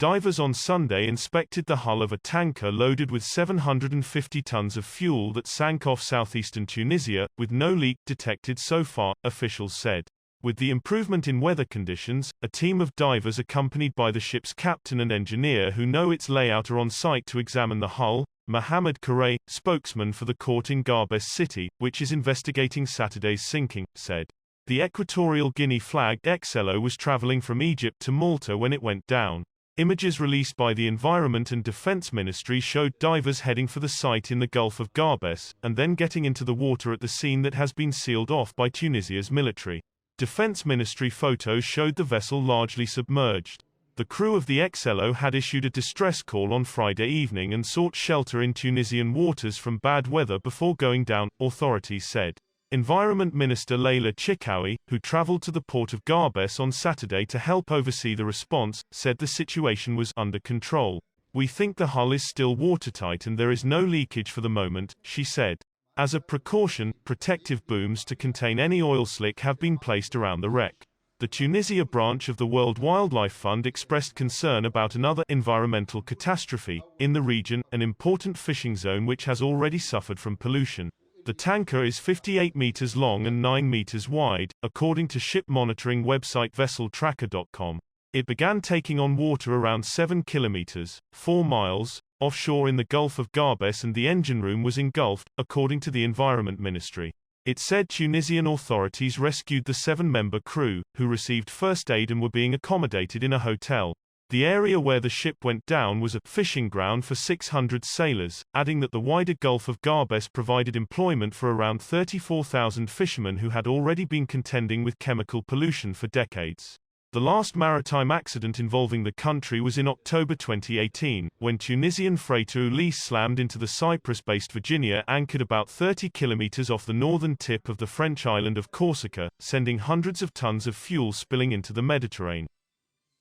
Divers on Sunday inspected the hull of a tanker loaded with 750 tons of fuel that sank off southeastern Tunisia, with no leak detected so far, officials said. With the improvement in weather conditions, a team of divers accompanied by the ship's captain and engineer who know its layout are on site to examine the hull. Mohamed Karay, spokesman for the court in Garbes City, which is investigating Saturday's sinking, said. The Equatorial Guinea-flagged XLO was traveling from Egypt to Malta when it went down. Images released by the Environment and Defense Ministry showed divers heading for the site in the Gulf of Garbes, and then getting into the water at the scene that has been sealed off by Tunisia's military. Defense Ministry photos showed the vessel largely submerged. The crew of the XLO had issued a distress call on Friday evening and sought shelter in Tunisian waters from bad weather before going down, authorities said. Environment Minister Leila Chikawi, who traveled to the port of Garbes on Saturday to help oversee the response, said the situation was under control. We think the hull is still watertight and there is no leakage for the moment, she said. As a precaution, protective booms to contain any oil slick have been placed around the wreck. The Tunisia branch of the World Wildlife Fund expressed concern about another environmental catastrophe in the region, an important fishing zone which has already suffered from pollution. The tanker is 58 meters long and 9 meters wide, according to ship monitoring website vesseltracker.com. It began taking on water around 7 kilometers, 4 miles, offshore in the Gulf of Garbes and the engine room was engulfed, according to the Environment Ministry. It said Tunisian authorities rescued the 7-member crew, who received first aid and were being accommodated in a hotel. The area where the ship went down was a fishing ground for 600 sailors, adding that the wider Gulf of Garbes provided employment for around 34,000 fishermen who had already been contending with chemical pollution for decades. The last maritime accident involving the country was in October 2018, when Tunisian freighter Ulysse slammed into the Cyprus-based Virginia anchored about 30 kilometers off the northern tip of the French island of Corsica, sending hundreds of tons of fuel spilling into the Mediterranean.